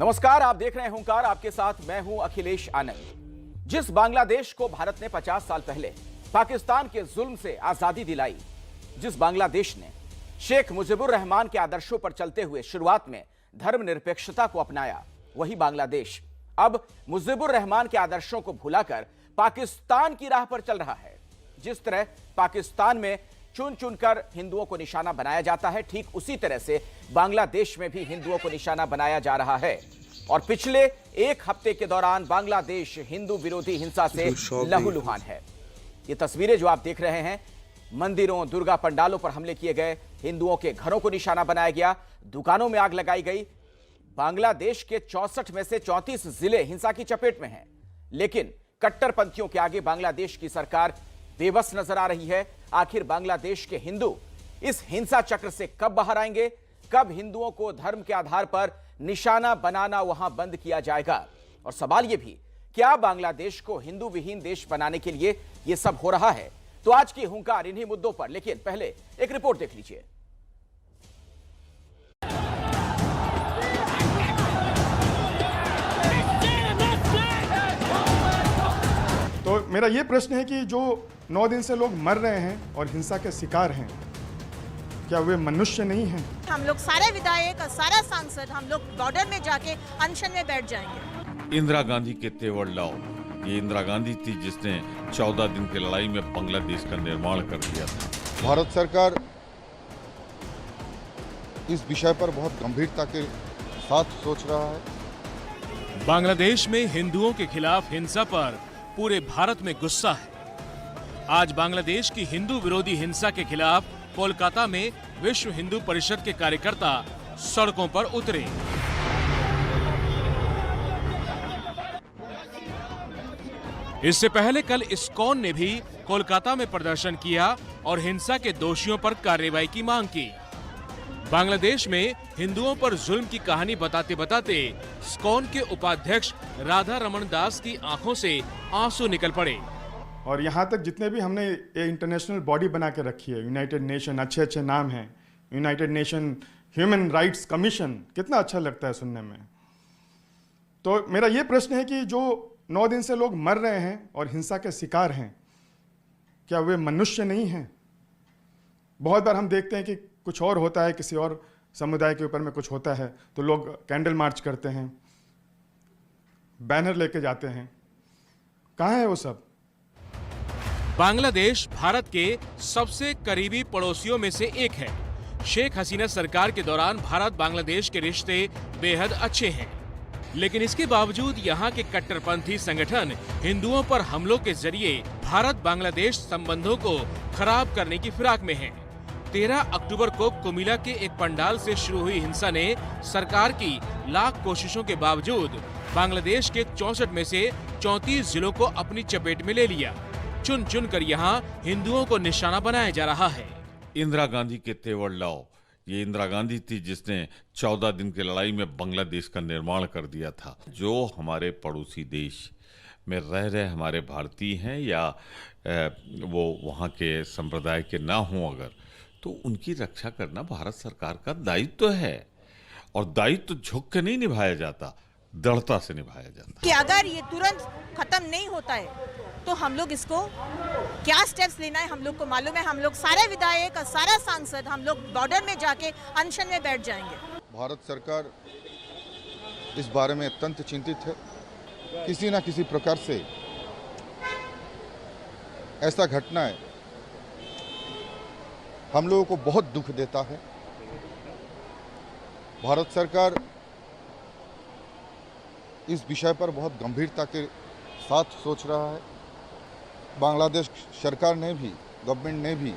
नमस्कार, आप देख रहे हैं हुंकार। आपके साथ मैं हूं अखिलेश आनंद। जिस बांग्लादेश को भारत ने 50 साल पहले पाकिस्तान के जुल्म से आजादी दिलाई, जिस बांग्लादेश ने शेख मुजीबुर रहमान के आदर्शों पर चलते हुए शुरुआत में धर्मनिरपेक्षता को अपनाया, वही बांग्लादेश अब मुजीबुर रहमान के आदर्शों को भुलाकर पाकिस्तान की राह पर चल रहा है। जिस तरह पाकिस्तान में चुन चुनकर हिंदुओं को निशाना बनाया जाता है, ठीक उसी तरह से बांग्लादेश में भी हिंदुओं को निशाना बनाया जा रहा है। और पिछले एक हफ्ते के दौरान बांग्लादेश हिंदू विरोधी हिंसा से लहूलुहान है। ये तस्वीरें जो आप देख रहे हैं, मंदिरों, दुर्गा पंडालों पर हमले किए गए, हिंदुओं के घरों को निशाना बनाया गया, दुकानों में आग लगाई गई। बांग्लादेश के 64 में से 34 जिले हिंसा की चपेट में हैं, लेकिन कट्टरपंथियों के आगे बांग्लादेश की सरकार बेबस नजर आ रही है। आखिर बांग्लादेश के हिंदू इस हिंसा चक्र से कब बाहर आएंगे? कब हिंदुओं को धर्म के आधार पर निशाना बनाना वहां बंद किया जाएगा? और सवाल यह भी, क्या बांग्लादेश को हिंदू विहीन देश बनाने के लिए यह सब हो रहा है? तो आज की हुंकार इन्हीं मुद्दों पर, लेकिन पहले एक रिपोर्ट देख लीजिए। तो मेरा ये प्रश्न है कि जो 9 दिन से लोग मर रहे हैं और हिंसा के शिकार हैं, क्या वे मनुष्य नहीं हैं? हम लोग सारे विधायक और सारा सांसद हम लोग बॉर्डर में जाके अनशन में बैठ जाएंगे। इंदिरा गांधी के तेवर लाओ। ये इंदिरा गांधी थी जिसने 14 दिन की लड़ाई में बांग्लादेश का निर्माण कर दिया था। भारत सरकार इस विषय पर बहुत गंभीरता के साथ सोच रहा है। बांग्लादेश में हिंदुओं के खिलाफ हिंसा पर पूरे भारत में गुस्सा है। आज बांग्लादेश की हिंदू विरोधी हिंसा के खिलाफ कोलकाता में विश्व हिंदू परिषद के कार्यकर्ता सड़कों पर उतरे। इससे पहले कल इस्कॉन ने भी कोलकाता में प्रदर्शन किया और हिंसा के दोषियों पर कार्रवाई की मांग की। बांग्लादेश में हिंदुओं पर जुल्म की कहानी बताते बताते इस्कॉन के उपाध्यक्ष राधा रमन दास की आंखों से आंसू निकल पड़े। और यहाँ तक जितने भी हमने ये इंटरनेशनल बॉडी बना के रखी है, यूनाइटेड नेशन, अच्छे अच्छे नाम हैं, United nation human rights commission, कितना अच्छा लगता है सुनने में। तो मेरा ये प्रश्न है कि जो 9 दिन से लोग मर रहे हैं और हिंसा के शिकार हैं, क्या वे मनुष्य नहीं हैं? बहुत बार हम देखते हैं कि कुछ और होता है, किसी और समुदाय के ऊपर में कुछ होता है तो लोग कैंडल मार्च करते हैं, बैनर लेके जाते हैं। कहाँ है वो सब? बांग्लादेश भारत के सबसे करीबी पड़ोसियों में से एक है। शेख हसीना सरकार के दौरान भारत बांग्लादेश के रिश्ते बेहद अच्छे हैं, लेकिन इसके बावजूद यहाँ के कट्टरपंथी संगठन हिंदुओं पर हमलों के जरिए भारत बांग्लादेश संबंधों को खराब करने की फिराक में है। 13 अक्टूबर को कुमिला के एक पंडाल से शुरू हुई हिंसा ने सरकार की लाख कोशिशों के बावजूद बांग्लादेश के 64 में से 34 जिलों को अपनी चपेट में ले लिया। चुन चुन कर यहाँ हिंदुओं को निशाना बनाया जा रहा है। इंदिरा गांधी के तेवर लाओ। ये इंदिरा गांधी थी जिसने 14 दिन की लड़ाई में बांग्लादेश का निर्माण कर दिया था। जो हमारे पड़ोसी देश में रह रहे हमारे भारतीय हैं या वो वहाँ के संप्रदाय के ना हों अगर, तो उनकी रक्षा करना भारत सरकार का दायित्व है। और दायित्व झुक के नहीं निभाया जाता, दृढ़ता से निभाया जाता। कि अगर ये तुरंत खत्म नहीं होता है तो हम लोग इसको क्या स्टेप्स लेना है हम लोग को मालूम है। हम लोग सारे विधायक और सारा सांसद हम लोग बॉर्डर में जाके अनशन में बैठ जाएंगे। भारत सरकार इस बारे में अत्यंत चिंतित है। किसी न किसी प्रकार से ऐसा घटना है हम लोगों को बहुत दुख देता है। भारत सरकार इस विषय पर बहुत गंभीरता के साथ सोच रहा है। बांग्लादेश सरकार ने भी, गवर्नमेंट ने भी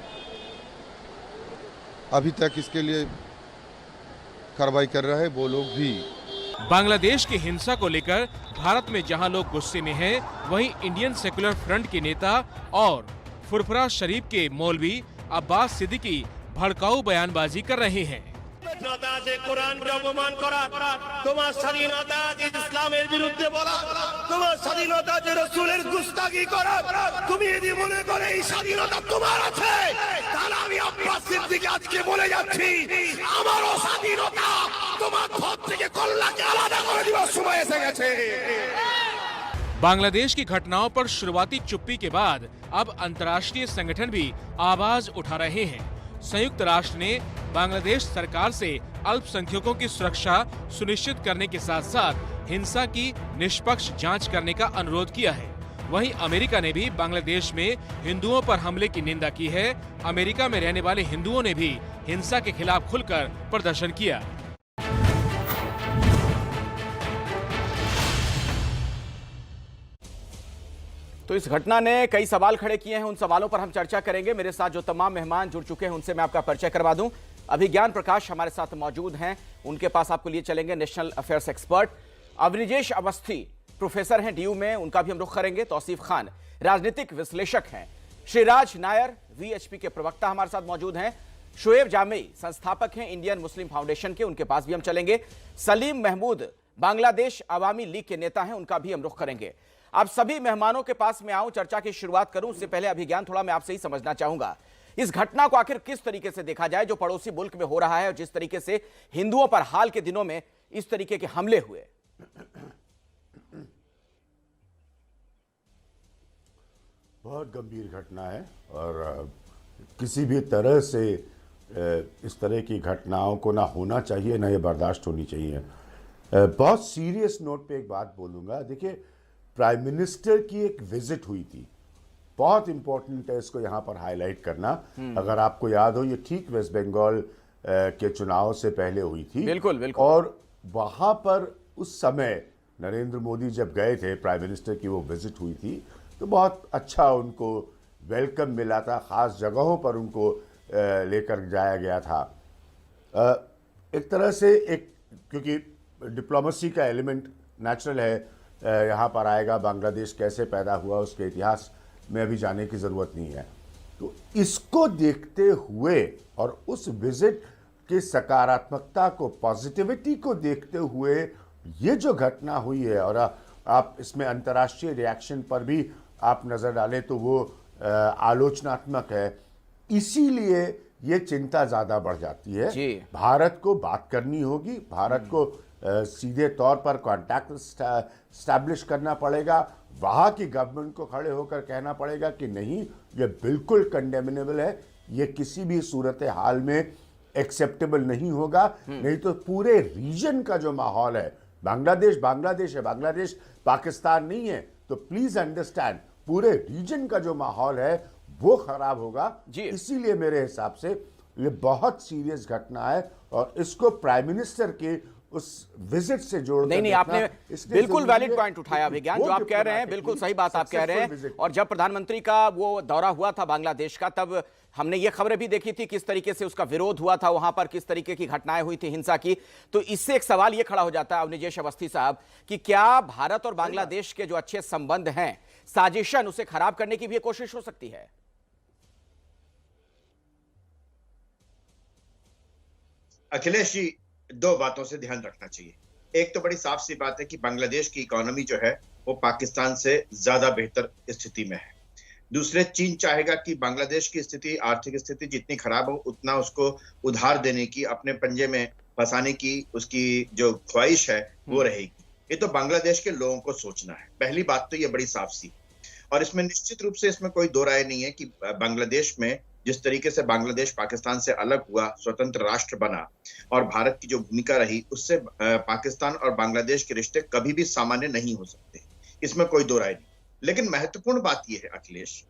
अभी तक इसके लिए कार्रवाई कर रहा है। वो लोग भी बांग्लादेश की हिंसा को लेकर भारत में जहां लोग गुस्से में हैं, वहीं इंडियन सेक्युलर फ्रंट के नेता और फुरफुरा शरीफ के मौलवी अब्बास सिद्दीकी भड़काऊ बयानबाजी कर रहे हैं। কোরআনকে অপমান করা, তোমার স্বাধীনতা যে ইসলামের বিরুদ্ধে বলা, তোমার স্বাধীনতা যে রাসূলের গুস্তাখি করা, তুমি যদি মনে করে এই স্বাধীনতা তোমার আছে, তাহলে আমি আব্বাস সিদ্দিকী আজকে বলে যাচ্ছি আমারও স্বাধীনতা তোমার ধর থেকে কল্যাণকে আলাদা করে দিবার সময় এসে গেছে। बांग्लादेश की घटनाओं पर शुरुआती चुप्पी के बाद अब अंतर्राष्ट्रीय संगठन भी आवाज उठा रहे हैं। संयुक्त राष्ट्र ने बांग्लादेश सरकार से अल्पसंख्यकों की सुरक्षा सुनिश्चित करने के साथ साथ हिंसा की निष्पक्ष जांच करने का अनुरोध किया है। वहीं अमेरिका ने भी बांग्लादेश में हिंदुओं पर हमले की निंदा की है। अमेरिका में रहने वाले हिंदुओं ने भी हिंसा के खिलाफ खुलकर प्रदर्शन किया। तो इस घटना ने कई सवाल खड़े किए हैं, उन सवालों पर हम चर्चा करेंगे। मेरे साथ जो तमाम मेहमान जुड़ चुके हैं उनसे मैं आपका परिचय करवा दूं। अभिज्ञान प्रकाश हमारे साथ मौजूद हैं, उनके पास आपको लिए चलेंगे national affairs expert. Avnijesh Awasthi professor हैं डीयू में, उनका भी हम रुख करेंगे। तौसीफ खान राजनीतिक विश्लेषक हैं। श्रीराज नायर वीएचपी के प्रवक्ता हमारे साथ मौजूद हैं। शुएब जामेई संस्थापक हैं इंडियन मुस्लिम फाउंडेशन के, उनके पास भी हम चलेंगे। सलीम महमूद बांग्लादेश अवामी लीग के नेता हैं, उनका भी हम रुख करेंगे। आप सभी मेहमानों के पास मैं आऊं, चर्चा की शुरुआत करूं उससे पहले अभिज्ञान थोड़ा मैं आपसे ही समझना चाहूंगा, इस घटना को आखिर किस तरीके से देखा जाए जो पड़ोसी मुल्क में हो रहा है और जिस तरीके से हिंदुओं पर हाल के दिनों में इस तरीके के हमले हुए। बहुत गंभीर घटना है और किसी भी तरह से इस तरह की घटनाओं को ना होना चाहिए, ना ये बर्दाश्त होनी चाहिए। बहुत सीरियस नोट पे एक बात बोलूँगा। देखिए, प्राइम मिनिस्टर की एक विजिट हुई थी, बहुत इंपॉर्टेंट है इसको यहाँ पर हाईलाइट करना। अगर आपको याद हो, ये ठीक वेस्ट बंगाल के चुनाव से पहले हुई थी। बिल्कुल बिल्कुल। और वहाँ पर उस समय नरेंद्र मोदी जब गए थे, प्राइम मिनिस्टर की वो विजिट हुई थी, तो बहुत अच्छा उनको वेलकम मिला था। ख़ास जगहों पर उनको लेकर जाया गया था। एक तरह से क्योंकि डिप्लोमेसी का एलिमेंट नेचुरल है, यहाँ पर आएगा। बांग्लादेश कैसे पैदा हुआ उसके इतिहास में अभी जाने की ज़रूरत नहीं है। तो इसको देखते हुए और उस विजिट की सकारात्मकता को, पॉजिटिविटी को देखते हुए ये जो घटना हुई है, और आप इसमें अंतर्राष्ट्रीय रिएक्शन पर भी आप नज़र डालें तो वो आलोचनात्मक है। इसीलिए ये चिंता ज़्यादा बढ़ जाती है। भारत को बात करनी होगी, भारत को सीधे तौर पर कांटेक्ट स्टैब्लिश करना पड़ेगा। वहाँ की गवर्नमेंट को खड़े होकर कहना पड़ेगा कि नहीं, ये बिल्कुल कंडेमिनेबल है, ये किसी भी सूरत हाल में एक्सेप्टेबल नहीं होगा। नहीं तो पूरे रीजन का जो माहौल है, बांग्लादेश है, बांग्लादेश पाकिस्तान नहीं है, तो प्लीज अंडरस्टैंड पूरे रीजन का जो माहौल है वो खराब होगा। इसीलिए मेरे हिसाब से ये बहुत सीरियस घटना है और इसको प्राइम मिनिस्टर के उस विजिट से जोड़कर नहीं, आपने बिल्कुल वैलिड पॉइंट उठाया अभिज्ञान, जो आप कह रहे हैं बिल्कुल सही बात आप कह रहे हैं। और जब प्रधानमंत्री का वो दौरा हुआ था बांग्लादेश का, तब हमने ये खबरें भी देखी थी किस तरीके से उसका विरोध हुआ था, वहां पर किस तरीके की घटनाएं हुई थी हिंसा की। तो इससे एक सवाल ये खड़ा हो जाता है अवनिजेश अवस्थी साहब कि क्या भारत और बांग्लादेश के जो अच्छे संबंध हैं, साजिशन उसे खराब करने की भी कोशिश हो सकती है? अखिलेश जी, दो बातों से ध्यान रखना चाहिए। एक तो बड़ी साफ सी बात है कि बांग्लादेश की इकोनॉमी जो है वो पाकिस्तान से ज्यादा बेहतर स्थिति में है। दूसरे, चीन चाहेगा कि बांग्लादेश की स्थिति, आर्थिक स्थिति जितनी खराब हो उतना उसको उधार देने की, अपने पंजे में फंसाने की उसकी जो ख्वाहिश है वो रहेगी। ये तो बांग्लादेश के लोगों को सोचना है। पहली बात तो ये बड़ी साफ सी, और इसमें निश्चित रूप से इसमें कोई दो राय नहीं है कि बांग्लादेश में जिस तरीके से बांग्लादेश पाकिस्तान से अलग हुआ, स्वतंत्र राष्ट्र बना, और भारत की जो भूमिका रही, उससे पाकिस्तान और बांग्लादेश के रिश्ते कभी भी सामान्य नहीं हो सकते, इसमें कोई दो राय नहीं। लेकिन महत्वपूर्ण बात यह है अखिलेश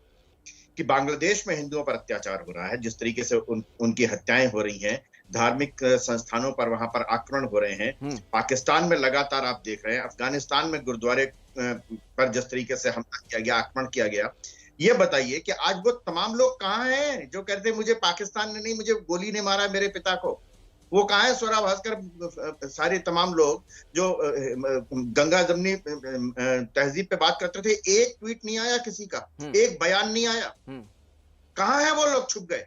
कि बांग्लादेश में हिंदुओं पर अत्याचार हो रहा है, जिस तरीके से उनकी हत्याएं हो रही हैं, धार्मिक संस्थानों पर वहां पर आक्रमण हो रहे हैं। पाकिस्तान में लगातार आप देख रहे हैं, अफगानिस्तान में गुरुद्वारे पर जिस तरीके से हमला किया गया, आक्रमण किया गया। ये बताइए कि आज वो तमाम लोग कहाँ हैं जो कहते हैं मुझे पाकिस्तान ने नहीं, मुझे गोली ने मारा मेरे पिता को? वो कहाँ है? स्वरा भास्कर, सारे तमाम लोग जो गंगा जमनी तहजीब पे बात करते थे, एक ट्वीट नहीं आया किसी का, एक बयान नहीं आया। कहाँ है वो लोग? छुप गए।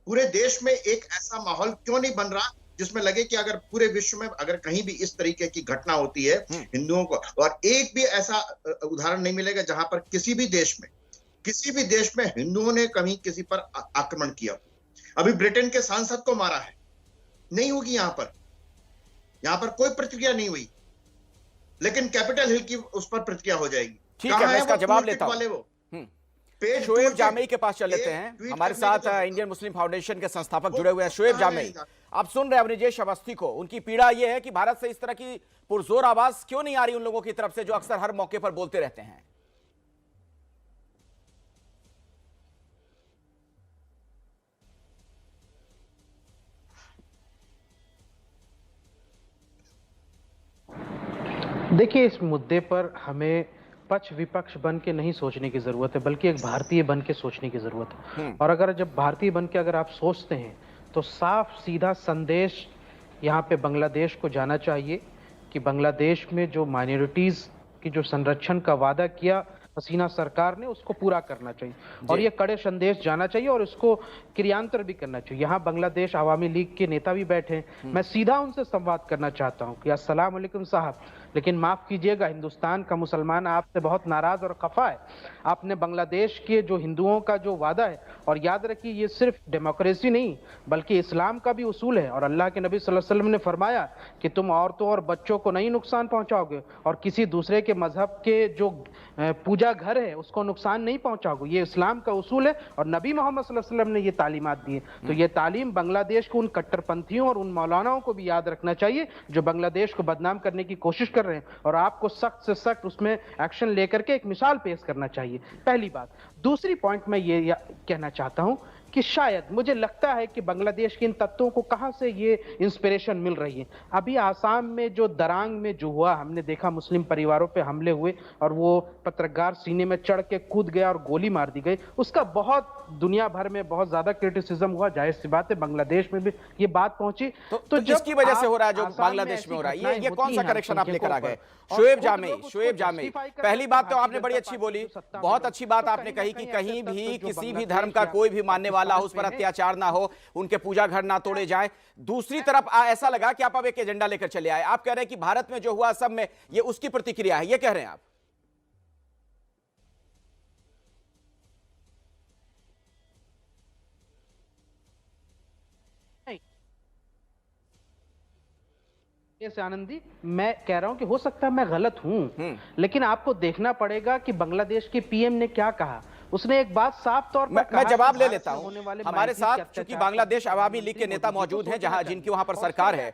पूरे देश में एक ऐसा माहौल क्यों नहीं बन रहा जिसमें लगे कि अगर पूरे विश्व में अगर कहीं भी इस तरीके की घटना होती है हिंदुओं को, और एक भी ऐसा उदाहरण नहीं मिलेगा जहां पर किसी भी देश में हिंदुओं ने कहीं किसी पर आक्रमण किया। अभी ब्रिटेन के सांसद को मारा है, नहीं होगी। यहां पर कोई प्रतिक्रिया नहीं हुई, लेकिन कैपिटल हिल की उस पर प्रतिक्रिया हो जाएगी। ठीक है, कहां मैं इसका वो जवाब टूल लेता किट वाले हूं। वो पेड़ शोएब टूल जामई किट, के पास चल लेते एक हैं, ट्वीट हमारे करने के साथ तो- इंडियन मुस्लिम फाउंडेशन के संस्थापक वो जुड़े हुए हैं। शोएब कहां जामई, रहेगा? आप सुन रहे हैं अवनिजेश अवस्थी को, उनकी पीड़ा यह है कि भारत से इस तरह की पुरजोर आवाज क्यों नहीं आ रही उन लोगों की तरफ से जो अक्सर हर मौके पर बोलते रहते हैं। देखिए, इस मुद्दे पर हमें पक्ष विपक्ष बन के नहीं सोचने की जरूरत है, बल्कि एक भारतीय बन के सोचने की जरूरत है। और अगर जब भारतीय बन के अगर आप सोचते हैं तो साफ सीधा संदेश यहाँ पे बांग्लादेश को जाना चाहिए कि बांग्लादेश में जो माइनॉरिटीज की जो संरक्षण का वादा किया हसीना सरकार ने, उसको पूरा करना चाहिए और ये कड़े संदेश जाना चाहिए और इसको क्रियांतर भी करना चाहिए। यहाँ बांग्लादेश आवामी लीग के नेता भी बैठे हैं, मैं सीधा उनसे संवाद करना चाहता हूँ कि अस्सलाम वालेकुम साहब, लेकिन माफ कीजिएगा, हिंदुस्तान का मुसलमान आपसे बहुत नाराज और खफा है। आपने बांग्लादेश के जो हिंदुओं का जो वादा है, और याद रखिए ये सिर्फ डेमोक्रेसी नहीं बल्कि इस्लाम का भी उसूल है, और अल्लाह के नबी सल्लल्लाहु अलैहि वसल्लम ने फरमाया कि तुम औरतों और बच्चों को नहीं नुकसान पहुंचाओगे और किसी दूसरे के मजहब के जो पूजा घर है उसको नुकसान नहीं पहुंचाओगे। ये इस्लाम का उसूल है और नबी मोहम्मद सल्लल्लाहु अलैहि वसल्लम ने ये तालीमात दी है। तो ये तालीम बांग्लादेश को उन कट्टरपंथियों और उन मौलानाओं को भी याद रखना चाहिए जो बांग्लादेश को बदनाम करने की कोशिश कर रहे हैं, और आपको सख्त से सख्त उसमें एक्शन लेकर के एक मिसाल पेश करना चाहिए, पहली बात। दूसरी पॉइंट मैं ये कहना चाहता हूं कि शायद मुझे लगता है कि बांग्लादेश के इन तत्वों को कहां से ये इंस्पिरेशन मिल रही है। अभी आसाम में जो दरांग में जो हुआ, हमने देखा मुस्लिम परिवारों पे हमले हुए और वो पत्रकार सीने में चढ़ के कूद गया और गोली मार दी गई, उसका बहुत दुनिया भर में बहुत ज्यादा क्रिटिसिज्म हुआ। जाहिर सी बात है बांग्लादेश में भी ये बात पहुंची। तो जिसकी वजह से हो रहा है जो बांग्लादेश में हो रहा है, ये कौन सा करेक्शन आप लेकर आ गए? शोएब जामई, पहली बात तो आपने बड़ी अच्छी बोली, बहुत अच्छी बात आपने कही कि कहीं भी किसी भी धर्म का कोई भी मानने वाला हो उस पर अत्याचार ना हो, उनके पूजा घर ना तोड़े जाएं। दूसरी तरफ ऐसा लगा कि आप अब एक एजेंडा लेकर चले आए, आप कह रहे हैं कि भारत में जो हुआ सब में ये उसकी प्रतिक्रिया है, ये कह रहे हैं आप? से आनंदी, मैं कह रहा हूं कि हो सकता है मैं गलत हूं, लेकिन आपको देखना पड़ेगा कि बांग्लादेश के पीएम ने क्या कहा। उसने एक बात साफ तौर पर मैं जवाब ले लेता हूं। हमारे साथ चूंकि बांग्लादेश आवामी लीग के नेता मौजूद हैं जहां जिनकी वहां पर सरकार है,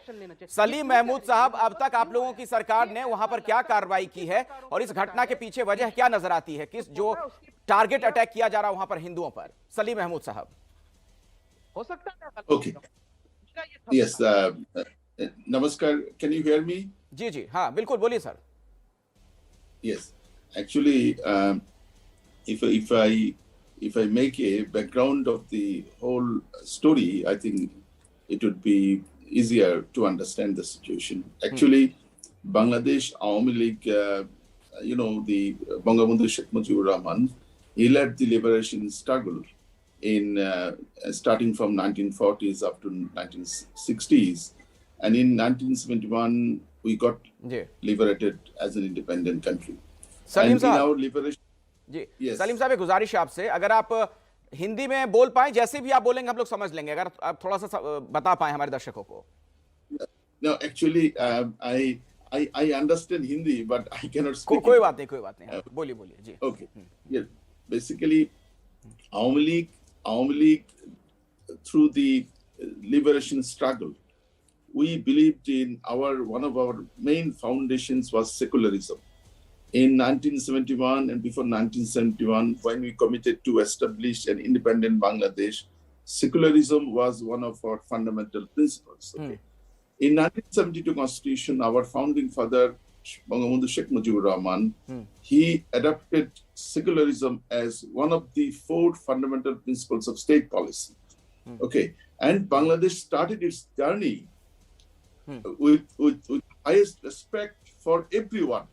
सलीम महमूद साहब, अब तक आप लोगों की सरकार ने वहां पर क्या कार्रवाई की है और इस घटना के पीछे वजह क्या नजर आती है, किस जो टारगेट अटैक किया जा रहा है वहां पर हिंदुओं पर? सलीम महमूद साहब। हो सकता है। ओके, यस, नमस्कार, कैन यू हियर मी? जी जी हाँ बिल्कुल, बोलिए sir. Yes, actually if I make a background of the whole story, I think it would be easier to understand the situation. Actually, Bangladesh Awami League, the Bangabandhu Sheikh Mujibur Rahman, he led the liberation struggle in starting from 1940s up to 1960s, and in 1971 we got liberated as an independent country. Salim and in our liberation, जी yes. Salim साहब, एक गुजारिश है आपसे, अगर आप हिंदी में बोल पाए, जैसे भी आप बोलेंगे हम लोग समझ लेंगे, अगर आप थोड़ा सा बता पाए हमारे दर्शकों को। No, actually, I understand Hindi, but I cannot speak. कोई बात नहीं, बोलिए जी। Okay, yeah. Basically, Awami League, through the liberation struggle, we believed in one of our main foundations was secularism. In 1971 and before 1971, when we committed to establish an independent Bangladesh, secularism was one of our fundamental principles. Okay? In 1972 Constitution, our founding father, Bangabandhu Sheikh Mujibur Rahman, he adopted secularism as one of the 4 fundamental principles of state policy. Okay, and Bangladesh started its journey with highest respect for everyone,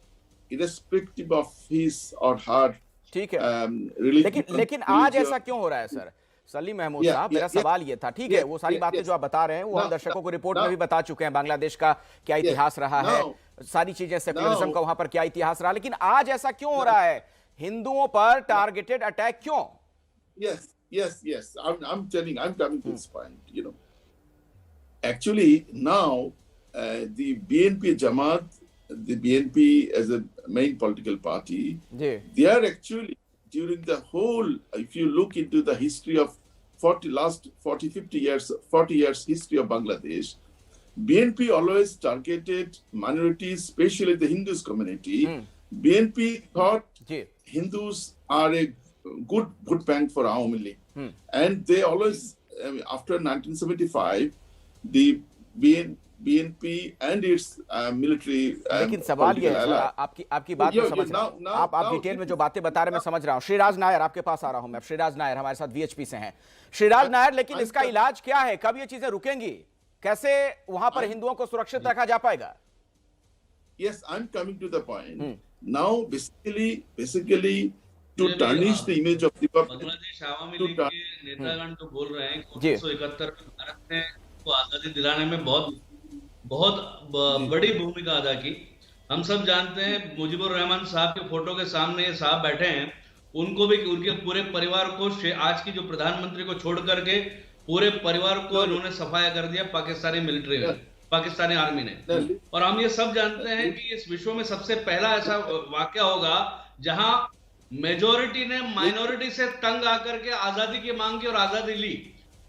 irrespective of his or her ठीक है, religion. लेकिन आज ऐसा क्यों हो रहा है sir? Salim Mahmood साहब, मेरा सवाल ये था, ठीक है, वो सारी बातें जो आप बता रहे हैं वो हम दर्शकों को रिपोर्ट में भी बता चुके हैं, बांग्लादेश का क्या इतिहास रहा है, सारी चीजें, सेक्युलरिज्म का वहां पर क्या इतिहास रहा, लेकिन आज ऐसा क्यों हो रहा है? हिंदुओं पर टारगेटेड अटैक क्यों? Yes. I'm coming to this point. Actually, now the BNP Jamaat, the BNP as a main political party, they are actually during the whole, if you look into the history of 40 years history of Bangladesh, BNP always targeted minorities, especially the Hindus community. BNP thought Hindus are a good vote bank for Awami League. And they always, after 1975, the BNP and its military. लेकिन सवाल ये है, आपकी बात में समझ रहा हूं, आप डिटेल में जो बातें बता रहे हैं मैं समझ रहा हूं। श्रीराज नायर आपके पास आ रहा हूं मैं। श्रीराज नायर हमारे साथ वीएचपी से हैं। श्रीराज नायर, लेकिन इसका इलाज क्या है? कब ये चीजें रुकेंगी? कैसे वहां पर हिंदुओं को सुरक्षित रखा जा पाएगा? Yes, I'm coming to the point. Now, basically, to tarnish the image of the Bangladesh Awami league के नेतागण तो बोल रहे हैं कि 1971 में भारत ने को आजादी दिलाने में बहुत बड़ी भूमिका अदा की। हम सब जानते हैं मुजीबुर रहमान साहब के फोटो के सामने ये साहब बैठे हैं, उनको भी, उनके पूरे परिवार को, आज की जो प्रधानमंत्री को छोड़ करके पूरे परिवार को इन्होंने सफाया कर दिया पाकिस्तानी मिलिट्री ने, पाकिस्तानी आर्मी ने। और हम ये सब जानते हैं कि इस विश्व में सबसे पहला ऐसा वाकया होगा जहां मेजोरिटी ने माइनॉरिटी से तंग आकर के आजादी की मांग की और आजादी ली।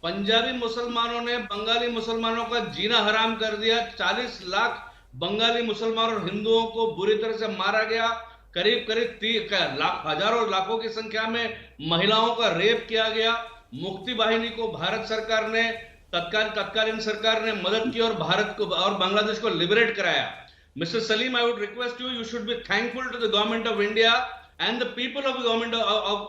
पंजाबी मुसलमानों ने बंगाली मुसलमानों का जीना हराम कर दिया। 40 लाख बंगाली मुसलमान और हिंदुओं को बुरी तरह से मारा गया। करीब हजारों लाखों की संख्या में महिलाओं का रेप किया गया। मुक्ति वाहिनी को भारत सरकार ने, तत्कालीन सरकार ने मदद की और भारत को और बांग्लादेश को लिबरेट कराया। Mister Salim, I would request you should be thankful to the government of India and the people of the government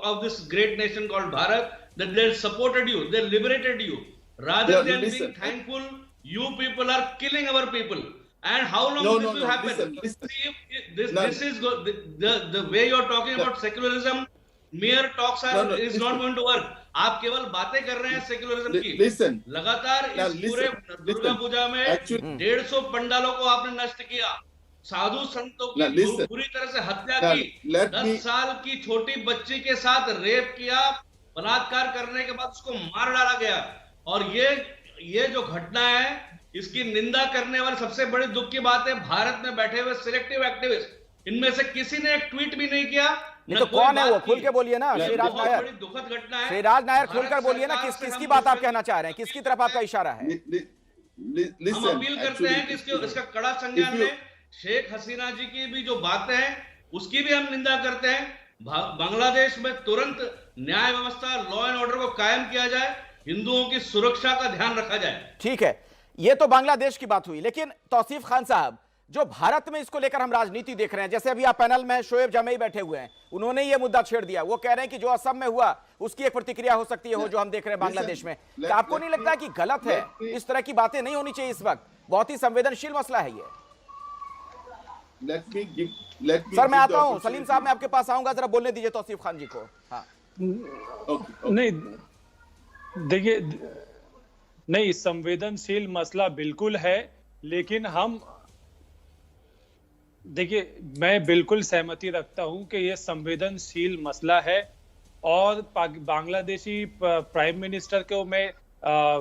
of this great nation called Bharat, that they supported you, they liberated you. Rather than being thankful, you people are killing our people. And how long this will happen? See, this is the way you are talking about secularism. Mere talks is not going to work. आप केवल बातें कर रहे हैं secularism की। लगातार इस पूरे दुर्गा पूजा में 150 पंडालों को आपने नष्ट किया, साधु संतों की पूरी तरह से हत्या की, 10 साल की छोटी बच्ची के साथ रेप किया, बलात्कार करने के बाद उसको मार डाला गया। और ये जो घटना है, इसकी निंदा करने वाली सबसे बड़ी दुख की बात है, भारत में बैठे हुए सिलेक्टिव एक्टिविस्ट, इनमें से किसी ने एक ट्वीट भी नहीं किया। तो कौन है वो? खुल के बोलिए ना श्रीराज नायर। बड़ी दुखद घटना है। श्रीराज नायर, खुलकर बोलिए ना, किसकी बात आप कहना चाह रहे हैं? किसकी तरफ आपका इशारा है? हम अपील करते हैं कि इसका कड़ा संज्ञान लें। शेख हसीना जी की भी जो बातें हैं उसकी भी हम निंदा करते हैं। बांग्लादेश में तुरंत न्याय व्यवस्था, लॉ एंड ऑर्डर को कायम किया जाए, हिंदुओं की सुरक्षा का ध्यान रखा जाए। ठीक है, ये तो बांग्लादेश की बात हुई, लेकिन तौसीफ खान साहब, जो भारत में इसको लेकर हम राजनीति देख रहे हैं, जैसे अभी आप पैनल में शोएब जमई बैठे हुए हैं, उन्होंने ये मुद्दा छेड़ दिया। वो कह रहे हैं कि जो असम में हुआ उसकी एक प्रतिक्रिया हो सकती है हो जो हम देख रहे हैं बांग्लादेश में। क्या आपको नहीं लगता कि गलत है? इस तरह की बातें नहीं होनी चाहिए इस वक्त, बहुत ही संवेदनशील मसला है ये। सर मैं आता हूं, सलीम साहब मैं आपके पास आऊंगा, जरा बोलने दीजिए तौसीफ खान जी को। हाँ। नहीं देखिए, नहीं, संवेदनशील मसला बिल्कुल है, लेकिन हम देखिए, मैं बिल्कुल सहमति रखता हूं कि यह संवेदनशील मसला है और बांग्लादेशी प्राइम मिनिस्टर को मैं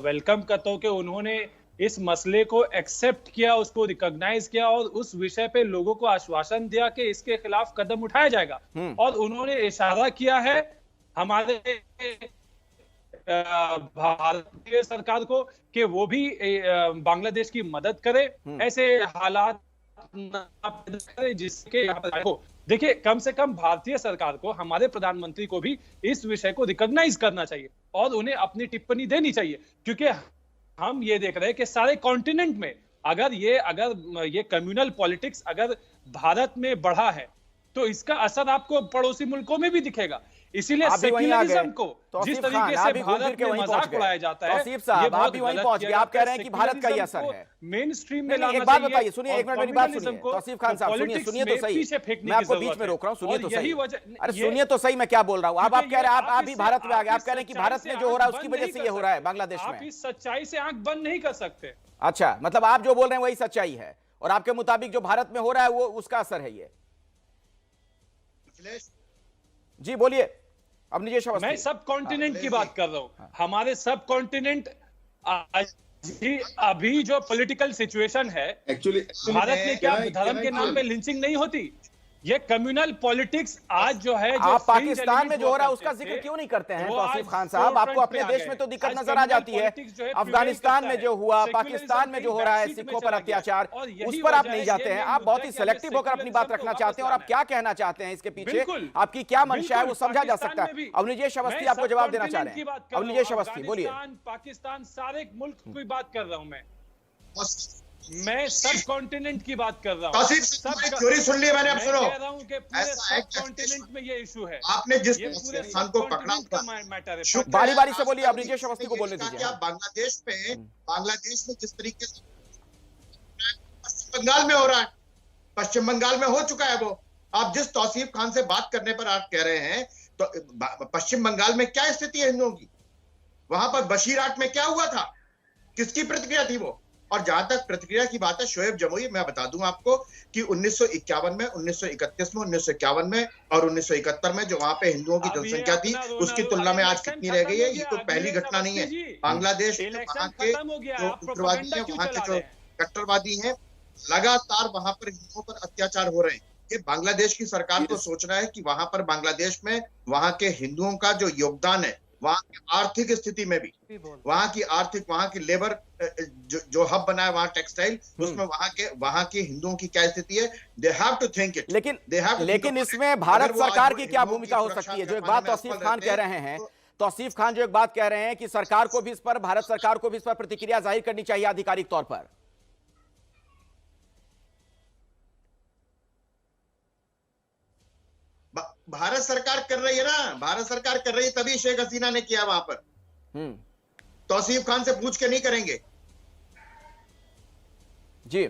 वेलकम करता हूं कि उन्होंने इस मसले को एक्सेप्ट किया, उसको रिकॉग्नाइज किया और उस विषय पे लोगों को आश्वासन दिया कि इसके खिलाफ कदम उठाया जाएगा। और उन्होंने इशारा किया है हमारे भारतीय सरकार को कि वो भी बांग्लादेश की मदद करे, ऐसे हालात करे जिसके यहाँ पर हो। देखिए, कम से कम भारतीय सरकार को, हमारे प्रधानमंत्री को भी इस विषय को रिकॉग्नाइज करना चाहिए और उन्हें अपनी टिप्पणी देनी चाहिए, क्योंकि हम ये देख रहे हैं कि सारे कॉन्टिनेंट में अगर ये कम्युनल पॉलिटिक्स अगर भारत में बढ़ा है तो इसका असर आपको पड़ोसी मुल्कों में भी दिखेगा। इसीलिए सेक्युलरिज्म को जिस तरीके से भारत में मजाक उड़ाया जाता है, तौसीफ साहब आप भी वहीं पहुंच गए। आप कह रहे हैं कि भारत का ही असर है, मेन स्ट्रीम में लाना चाहिए। एक बात बताइए, सुनिए, एक मिनट मेरी बात सुनिए तौसीफ खान साहब, सुनिए तो सही, मैं आपको बीच में रोक रहा हूं, सुनिए तो सही। अरे सुनिए तो सही, मैं क्या बोल रहा हूं। आप कह रहे हैं, आप भी भारत में आ गए, आप कह रहे हैं कि भारत में जो हो रहा है उसकी वजह से ये हो रहा है बांग्लादेश में। आप इस सच्चाई से आंख बंद नहीं कर सकते। अच्छा, मतलब आप जो बोल रहे हैं वही सच्चाई है और आपके मुताबिक जो भारत में हो रहा है वो उसका असर है ये। जी बोलिए। अब निजेश अवस्थी, मैं सब कॉन्टिनेंट की बात कर रहा हूं। हमारे सब कॉन्टिनेंट जी अभी जो पॉलिटिकल सिचुएशन है Actually, भारत में क्या can I- धर्म can I के नाम tell- पे लिंचिंग नहीं होती? ये कम्युनल पॉलिटिक्स आज जो है जो आप fringe पाकिस्तान में elements जो हो रहा है हुआ उसका करते जिक्र थे, क्यों नहीं करते हैं वो तौसीफ आज खान साहब? आपको forefront अपने पे आ देश गए। में तो दिक्कत आज नजर आ communal जाती है, politics जो है अफगानिस्तान prevail में करता जो है। हुआ, Secularism पाकिस्तान में जो हो रहा है, कहीं सिखों पर backseat में अत्याचार, चला गया। और उस यही पर आप वजह नहीं है, जाते ये हैं। main आप बहुत ही मुद्दा है कि हमें सिलेक्टिव होकर अपनी बात secularism रखना को चाहते हैं और आप वापस क्या कहना चाहते हैं इसके पीछे? बिल्कुल। आपकी क्या मंशा है वो बिल्कुल, समझा जा सकता पाकिस्तान में है। भी। अवनीश अवस्थी मैं आपको जवाब देना चाह subcontinent रहे की हैं। बात कर रहा हूं, अवनीश अवस्थी बोलिए। अफगानिस्तान, पाकिस्तान सारे मुल्क की बात कर रहा हूं मैं सब कॉन्टिनेंट की बात कर रहा हूँ। तौसीफ साहब, हमारी थ्योरी सुन ली मैंने, अब सुनो। कह रहा हूँ कि पूरे ऐसा है सब कॉन्टिनेंट में ये इशू है। आपने जिस ये पूरे इंसान को पकड़ा का मैटर है। शुक्र बारी है, बारी से आज बोलिए, तक अवनीश अवस्थी को ये बोलने कहा दीजिए। कि आप बांग्लादेश में जिस तरीके से पश्चिम बंगाल में हो रहा है, पश्चिम बंगाल में हो चुका है वो। आप जिस तौसीफ खान से बात करने पर आप कह रहे हैं, तो पश्चिम बंगाल में क्या स्थिति है हिंदुओं की? वहां पर बशीरहाट में क्या हुआ था? किसकी प्रतिक्रिया थी वो? और जहां तक प्रतिक्रिया की बात है, शोएब जमुई, मैं बता दूं आपको कि 1951 में, 1931 में, 1951 में और 1971 में जो वहां पे हिंदुओं की जनसंख्या थी, उसकी तुलना में आज कितनी रह गई है? ये कोई पहली घटना नहीं है। बांग्लादेश में वहां के जो उग्रवादी हैं, वहां के जो कट्टरवादी हैं, लगातार वहां पर हिंदुओं पर अत्याचार हो रहे हैं। ये बांग्लादेश की सरकार को सोचना है कि वहां पर बांग्लादेश में वहां के हिंदुओं का जो योगदान है, वहां की आर्थिक स्थिति में भी, वहां की आर्थिक, वहां की लेबर जो हब बना है वहां टेक्सटाइल, उसमें वहां के हिंदुओं की क्या स्थिति है? They have to think it. लेकिन इसमें भारत सरकार की क्या भूमिका हो सकती है? जो एक बात तौसीफ खान कह रहे हैं, तौसीफ खान जो एक बात कह रहे हैं कि सरकार को भी इस पर, भारत सरकार को भी इस पर प्रतिक्रिया जाहिर करनी चाहिए आधिकारिक तौर पर। भारत सरकार कर रही है ना, भारत सरकार कर रही है, तभी शेख हसीना ने किया वहां पर। तौसीफ खान से पूछ के नहीं करेंगे जी।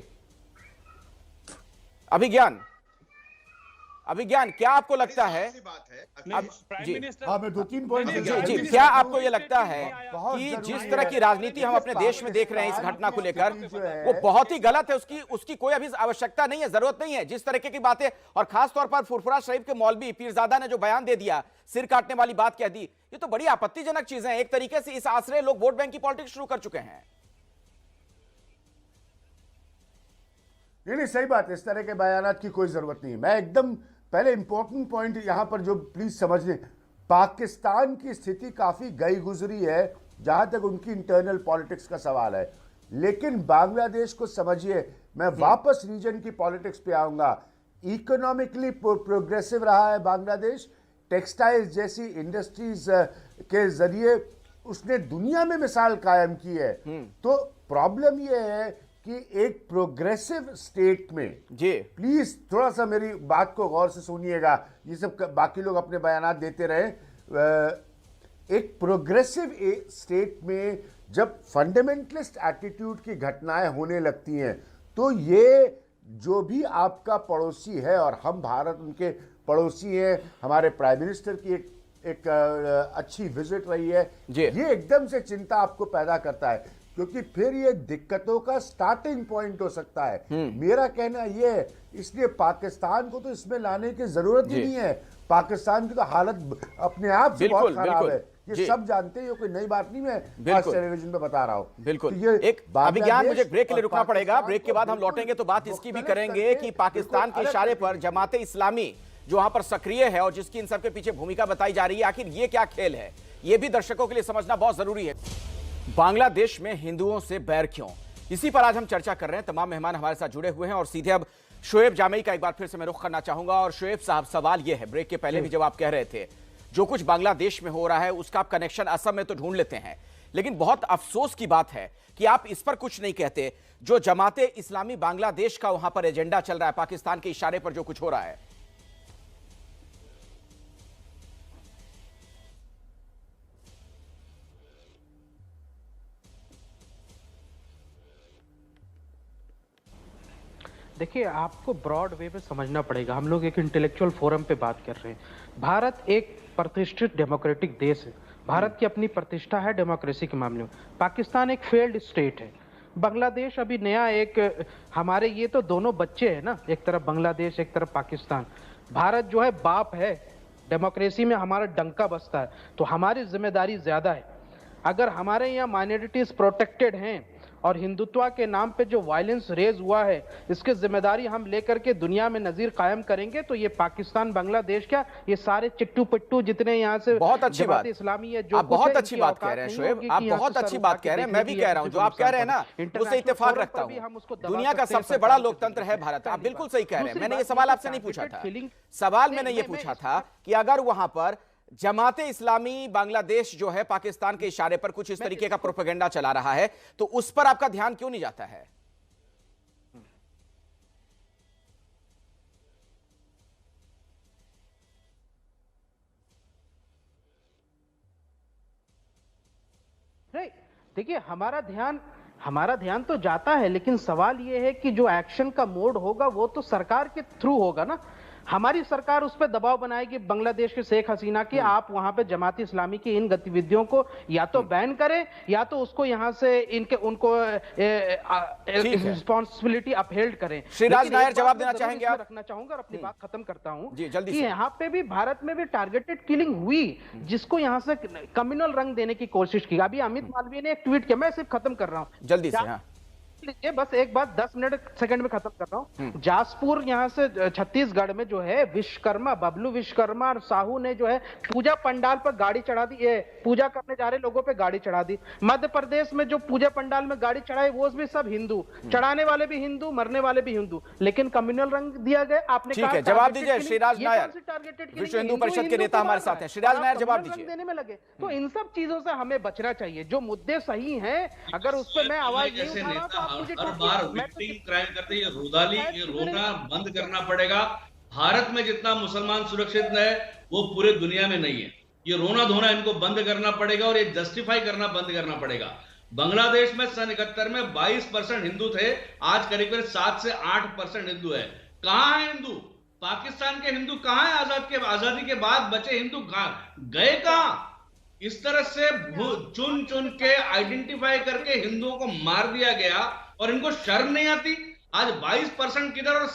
अभिज्ञान क्या आपको लगता है? मैं 2-3 पॉइंट जी, क्या आपको यह लगता है कि जिस तरह की राजनीति हम अपने देश में देख रहे हैं इस घटना को लेकर, वो बहुत ही गलत है? उसकी कोई अभी आवश्यकता नहीं है, जरूरत नहीं है। जिस तरीके की बातें, और खास तौर पर फुरफुरा शरीफ के मौलवी पीरजादा ने जो बयान दे दिया, सिर काटने वाली बात कह दी, ये तो बड़ी आपत्तिजनक चीज है। एक तरीके से इस आश्रय लोग वोट बैंक की पॉलिटिक्स शुरू कर चुके हैं। नहीं, सही बात है। इस तरह के बयानात की कोई जरूरत नहीं है। मैं एकदम पहले इंपॉर्टेंट पॉइंट यहां पर जो प्लीज समझ लें, पाकिस्तान की स्थिति काफी गई गुजरी है जहां तक उनकी इंटरनल पॉलिटिक्स का सवाल है, लेकिन बांग्लादेश को समझिए। मैं वापस रीजन की पॉलिटिक्स पे आऊंगा। इकोनॉमिकली प्रोग्रेसिव रहा है बांग्लादेश, टेक्सटाइल्स जैसी इंडस्ट्रीज के जरिए उसने दुनिया में मिसाल कायम की है। तो प्रॉब्लम यह है कि एक प्रोग्रेसिव स्टेट में, जी प्लीज थोड़ा सा मेरी बात को गौर से सुनिएगा, ये सब बाकी लोग अपने बयानात देते रहे। एक प्रोग्रेसिव स्टेट में जब फंडामेंटलिस्ट एटीट्यूड की घटनाएं होने लगती हैं, तो ये जो भी आपका पड़ोसी है, और हम भारत उनके पड़ोसी हैं, हमारे प्राइम मिनिस्टर की एक अच्छी विजिट रही है, ये एकदम से चिंता आपको पैदा करता है, क्योंकि फिर ये दिक्कतों का स्टार्टिंग पॉइंट हो सकता है। मेरा कहना यह है, इसलिए पाकिस्तान को तो इसमें लाने की जरूरत ही नहीं है। पाकिस्तान की तो हालत अपने आप से बहुत खराब है, ये सब जानते हैं, ये कोई नई बात नहीं। मैं टेलीविजन पे बता रहा हूँ। बिल्कुल। ये एक अभिज्ञान, मुझे ब्रेक के लिए रुकना पड़ेगा। ब्रेक के बाद हम लौटेंगे तो बात इसकी भी करेंगे कि पाकिस्तान के इशारे पर जमाते इस्लामी जो वहां पर सक्रिय है और जिसकी इन सबके पीछे भूमिका बताई जा रही है, आखिर ये क्या खेल है, ये भी दर्शकों के लिए समझना बहुत जरूरी है। बांग्लादेश में हिंदुओं से बैर क्यों, इसी पर आज हम चर्चा कर रहे हैं। तमाम मेहमान हमारे साथ जुड़े हुए हैं और सीधे अब शोएब जामई का एक बार फिर से मैं रुख करना चाहूंगा। और शोएब साहब, सवाल यह है, ब्रेक के पहले भी जब आप कह रहे थे जो कुछ बांग्लादेश में हो रहा है उसका आप कनेक्शन असम में तो ढूंढ लेते हैं, लेकिन बहुत अफसोस की बात है कि आप इस पर कुछ नहीं कहते जो जमाते इस्लामी बांग्लादेश का वहां पर एजेंडा चल रहा है, पाकिस्तान के इशारे पर जो कुछ हो रहा है। देखिए, आपको ब्रॉड वे में समझना पड़ेगा। हम लोग एक इंटेलेक्चुअल फोरम पे बात कर रहे हैं। भारत एक प्रतिष्ठित डेमोक्रेटिक देश है, भारत की अपनी प्रतिष्ठा है डेमोक्रेसी के मामले में। पाकिस्तान एक फेल्ड स्टेट है, बांग्लादेश अभी नया एक, हमारे ये तो दोनों बच्चे हैं ना, एक तरफ बांग्लादेश एक तरफ पाकिस्तान। भारत जो है बाप है, डेमोक्रेसी में हमारा डंका बसता है, तो हमारी जिम्मेदारी ज्यादा है। अगर हमारे यहाँ माइनॉरिटीज प्रोटेक्टेड हैं और हिंदुत्व के नाम पे जो वायलेंस रेज हुआ है, इसकी जिम्मेदारी हम लेकर के दुनिया में नजीर कायम करेंगे। तो ये पाकिस्तान, बांग्लादेश, क्या ये सारे चिट्टू पिट्टू जितने यहाँ से बहुत अच्छी बात इस्लामी है, जो आप बहुत अच्छी बात कह रहे हैं शोएब, आप बहुत अच्छी बात कह रहे हैं। मैं भी कह रहा हूं, जो आप कह रहे हैं ना उससे इत्तेफाक रखता हूं। दुनिया का सबसे बड़ा लोकतंत्र है भारत, आप बिल्कुल सही कह रहे हैं। मैंने ये सवाल आपसे नहीं पूछा था, सवाल मैंने ये पूछा था कि अगर वहां पर जमाते इस्लामी बांग्लादेश जो है पाकिस्तान के इशारे पर कुछ इस तरीके का प्रोपेगेंडा चला रहा है, तो उस पर आपका ध्यान क्यों नहीं जाता है? नहीं, देखिए हमारा ध्यान तो जाता है, लेकिन सवाल यह है कि जो एक्शन का मोड होगा वो तो सरकार के थ्रू होगा ना। हमारी सरकार उस पर दबाव बनाएगी बांग्लादेश के शेख हसीना की, आप वहां पे जमात इस्लामी की इन गतिविधियों को या तो बैन करें या तो उसको यहां से उनको रिस्पॉन्सिबिलिटी अपहेल्ड करें। श्रीराज नायर जवाब देना चाहेंगे आप? रखना चाहूंगा और अपनी बात खत्म करता हूं जी जल्दी कि यहाँ पे भी भारत में भी टारगेटेड किलिंग हुई, जिसको यहाँ से कम्युनल रंग देने की कोशिश की। अभी अमित मालवीय ने एक ट्वीट किया, मैं सिर्फ खत्म कर रहा हूँ जल्दी से। हाँ लीजिए, बस एक बात 10 मिनट सेकंड में खत्म कर रहा हूं। जासपुर यहां से छत्तीसगढ़ में जो है विश्वकर्मा, बबलू विश्वकर्मा और साहू ने जो है पूजा पंडाल पर गाड़ी चढ़ा दी, पूजा करने जा रहे लोगों पे गाड़ी चढ़ा दी। मध्य प्रदेश में जो पूजा पंडाल में गाड़ी चढ़ाई वो भी सब हिंदू, चढ़ाने वाले भी हिंदू, मरने वाले भी हिंदू, लेकिन कम्युनल रंग दिया गया। आपने ठीक है, जवाब दीजिए श्रीराज नायर, विश्व हिंदू परिषद के नेता हमारे साथ हैं। श्रीराज नायर जवाब दीजिए। देने में लगे तो इन सब चीजों से हमें बचना चाहिए। जो मुद्दे सही हैं, अगर उस पर मैं आवाज नहीं उठा रहा तो हर बार विक्टिम क्राइम करते हैं, ये रोना बंद करना पड़ेगा। भारत में जितना मुसलमान सुरक्षित है वो पूरे दुनिया में नहीं है। ये रोना धोना इनको बंद करना पड़ेगा और ये जस्टिफाई करना बंद करना पड़ेगा। बांग्लादेश में सन 71 में 22% हिंदू थे, आज करीब 7 से 8% हिंदू है। कहां है हिंदू? पाकिस्तान के हिंदू कहां है? आजादी के बाद बचे हिंदू गए कहां? इस तरह से चुन चुन के आइडेंटिफाई करके हिंदुओं को मार दिया गया और इनको शर्म नहीं आती। आज 22% किधर और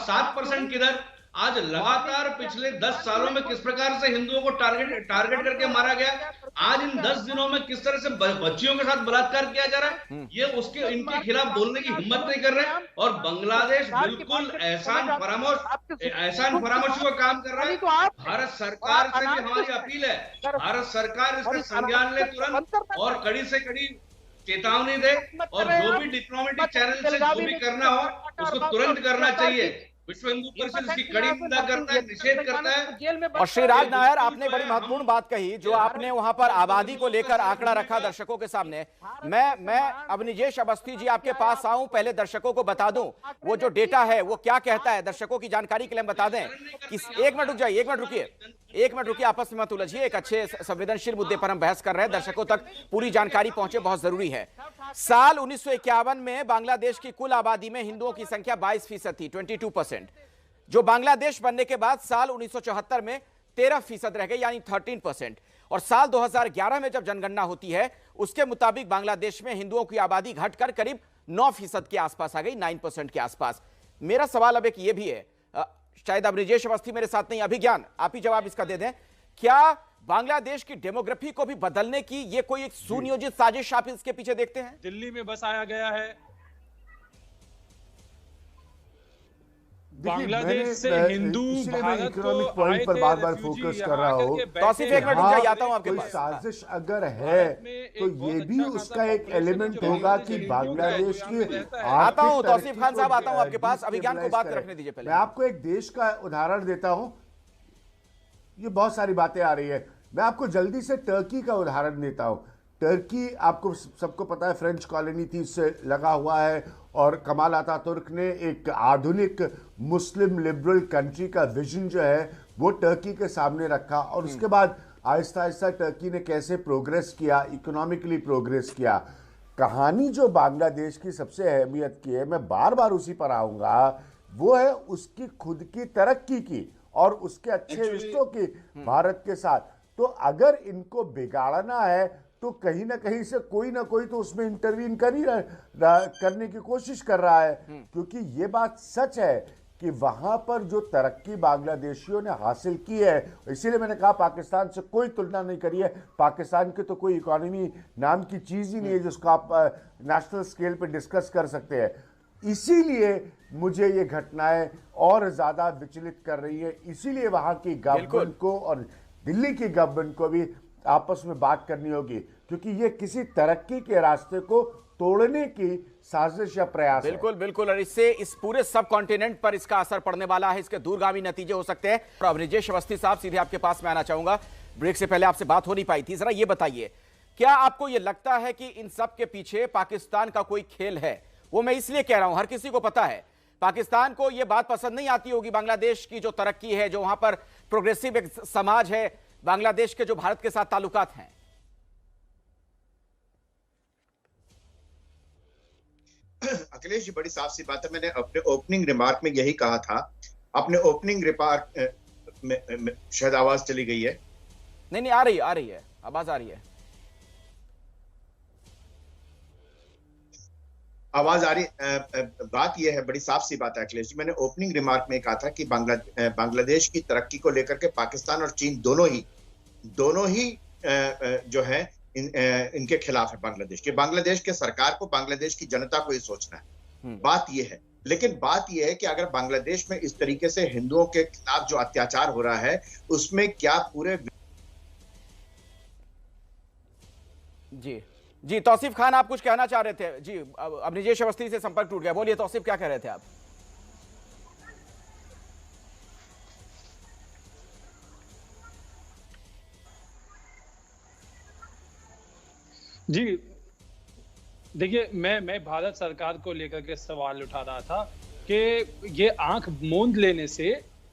7% किधर? आज लगातार पिछले 10 सालों में किस प्रकार से हिंदुओं को टारगेट करके मारा गया। आज इन 10 दिनों में किस तरह से बच्चियों के साथ बलात्कार किया जा रहा है, ये इनके खिलाफ बोलने की हिम्मत नहीं कर रहे। और बांग्लादेश बिल्कुल एहसान फरामोशी का काम कर रहा है। भारत सरकार से भी हमारी अपील है, भारत सरकार इसका संज्ञान ले तुरंत और कड़ी से कड़ी चेतावनी दे, और जो भी डिप्लोमेटिक चैनल से जो भी करना हो उसको तुरंत करना चाहिए। विश्व हिंदू परिषद इसकी कड़ी निंदा करता है, निषेध करता है। और श्रीराज नायर, आपने बड़ी महत्वपूर्ण बात कही, जो आपने वहां पर आबादी को लेकर आंकड़ा रखा दर्शकों के सामने। मैं अवनिजेश अवस्थी जी आपके पास आऊं, पहले दर्शकों को बता दूं वो जो डेटा है वो क्या कहता है, दर्शकों की जानकारी के लिए बता दें कि एक मिनट रुक जाइए, एक मिनट रुकिए, आपस में मत उलझिए। एक अच्छे संवेदनशील मुद्दे पर हम बहस कर रहे हैं, दर्शकों तक पूरी जानकारी पहुंचे, बहुत जरूरी है। साल 1951 में बांग्लादेश की कुल आबादी में हिंदुओं की संख्या 22% थी, 22%, जो बांग्लादेश बनने के बाद साल 1974 में 13% रह गई, यानी 13%। और साल 2011 में जब जनगणना होती है उसके मुताबिक बांग्लादेश में हिंदुओं की आबादी घटकर करीब 9% के आसपास आ गई, 9% के आसपास। मेरा सवाल अब एक ये भी है, शायद अवनिजेश अवस्थी मेरे साथ नहीं, अभिज्ञान आप ही जवाब इसका दे दें, क्या बांग्लादेश की डेमोग्राफी को भी बदलने की ये कोई एक सुनियोजित साजिश आप इसके पीछे देखते हैं? दिल्ली में बसाया गया है, बांग्लादेश से हिंदू भारत इकोनॉमिक पॉइंट पर बार बार फोकस कर रहा हूँ। तौसीफ एक मिनट रुक आता हूं आपके पास। साजिश अगर है तो ये भी उसका एक एलिमेंट होगा कि बांग्लादेश की आता हूं, तौसीफ खान साहब आता हूं आपके पास, अभिज्ञान को बात रखने दीजिए पहले। मैं आपको एक देश का उदाहरण देता हूं, ये बहुत सारी बातें आ रही है, मैं आपको जल्दी से टर्की का उदाहरण देता हूं। टर्की आपको सबको पता है फ्रेंच कॉलोनी थी, इससे लगा हुआ है, और कमाल अतातुर्क ने एक आधुनिक मुस्लिम लिबरल कंट्री का विजन जो है वो टर्की के सामने रखा, और उसके बाद आहिस्ता आहिस्ता टर्की ने कैसे प्रोग्रेस किया, इकोनॉमिकली प्रोग्रेस किया। कहानी जो बांग्लादेश की सबसे अहमियत की है, मैं बार बार उसी पर आऊँगा, वो है उसकी खुद की तरक्की की और उसके अच्छे रिश्तों की भारत के साथ। तो अगर इनको बिगाड़ना है तो कहीं ना कहीं से कोई ना कोई तो उसमें इंटरवीन करने की कोशिश कर रहा है, क्योंकि ये बात सच है कि वहां पर जो तरक्की बांग्लादेशियों ने हासिल की है, इसीलिए मैंने कहा पाकिस्तान से कोई तुलना नहीं करी है। पाकिस्तान की तो कोई इकोनॉमी नाम की चीज़ ही नहीं है जिसको आप नेशनल स्केल पे डिस्कस कर सकते हैं। इसीलिए मुझे ये घटनाएं और ज़्यादा विचलित कर रही है। इसीलिए वहाँ की गवर्नमेंट को और दिल्ली की गवर्नमेंट को भी आपस में बात करनी होगी, क्योंकि ये किसी तरक्की के रास्ते को तोड़ने की साजिश या प्रयास है। बिल्कुल बिल्कुल, और इससे इस पूरे सब कॉन्टिनेंट पर इसका असर पड़ने वाला है, इसके दूरगामी नतीजे हो सकते हैं। और अब ब्रिजेश अवस्थी साहब, सीधे आपके पास में आना चाहूंगा। ब्रेक से पहले आपसे बात हो नहीं पाई थी, जरा ये बताइए, क्या आपको ये लगता है कि इन सब के पीछे पाकिस्तान का कोई खेल है? वो मैं इसलिए कह रहा हूं, हर किसी को पता है पाकिस्तान को यह बात पसंद नहीं आती होगी बांग्लादेश की जो तरक्की है, जो वहां पर प्रोग्रेसिव एक समाज है, बांग्लादेश के जो भारत के साथ ताल्लुकात हैं। अखिलेश जी, बड़ी साफ सी बात है। मैंने अपने ओपनिंग रिमार्क में यही कहा था। अपने ओपनिंग रिमार्क में शायद आवाज चली गई है। नहीं, आ रही है, आवाज आ रही है, आवाज आ रही। बात यह है, बड़ी साफ सी बात है अखिलेश जी, मैंने ओपनिंग रिमार्क में कहा था कि बांग्लादेश की तरक्की को लेकर के पाकिस्तान और चीन दोनों ही जो है इनके खिलाफ है बांग्लादेश के। बांग्लादेश के सरकार को, बांग्लादेश की जनता को ये सोचना है। बात यह है, लेकिन बात यह है कि अगर बांग्लादेश में इस तरीके से हिंदुओं के खिलाफ जो अत्याचार हो रहा है, उसमें क्या पूरे जी तौसीफ खान, आप कुछ कहना चाह रहे थे? जी, अब ब्रिजेश अवस्थी से संपर्क टूट गया। बोलिए तौसीफ, क्या कह रहे थे आप? जी देखिए, मैं भारत सरकार को लेकर के सवाल उठा रहा था कि ये आंख मूंद लेने से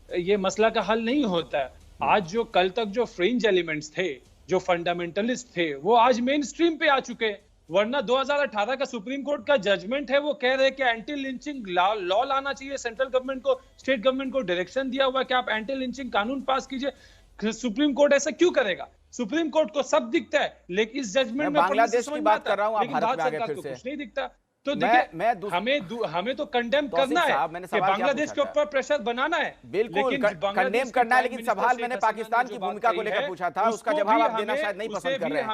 ये मसला का हल नहीं होता है। आज जो कल तक जो फ्रिंज एलिमेंट्स थे, जो फंडामेंटलिस्ट थे, वो आज मेन स्ट्रीम पे आ चुके हैं। वरना 2018 का सुप्रीम कोर्ट का जजमेंट है, वो कह रहे हैं कि एंटी लिंचिंग लॉ लाना चाहिए। सेंट्रल गवर्नमेंट को, स्टेट गवर्नमेंट को डायरेक्शन दिया हुआ है कि आप एंटी लिंचिंग कानून पास कीजिए। सुप्रीम कोर्ट ऐसा क्यों करेगा? सुप्रीम कोर्ट को सब दिखता है, लेकिन इस जजमेंट में बांग्लादेश की बात कर रहा हूं, लेकिन भारत सरकार को कुछ नहीं दिखता। तो देखिए, हमें तो कंडेम करना है कि बांग्लादेश के ऊपर प्रेशर बनाना है, बिल्कुल कंडेम करना है। लेकिन सवाल मैंने पाकिस्तान की भूमिका को लेकर पूछा था, उसका जवाब आप देना शायद नहीं पसंद कर रहे हैं।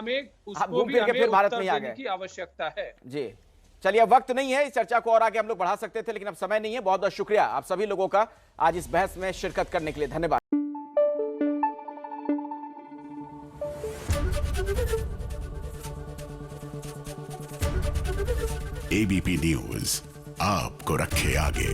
आप घूम फिर के फिर भारत में आ गए की आवश्यकता है। जी चलिए, अब वक्त नहीं है, इस चर्चा को और आगे हम लोग बढ़ा सकते थे, लेकिन अब समय नहीं है। बहुत बहुत शुक्रिया आप सभी लोगों का आज इस बहस में शिरकत करने के लिए, धन्यवाद। एबीपी न्यूज आपको रखे आगे।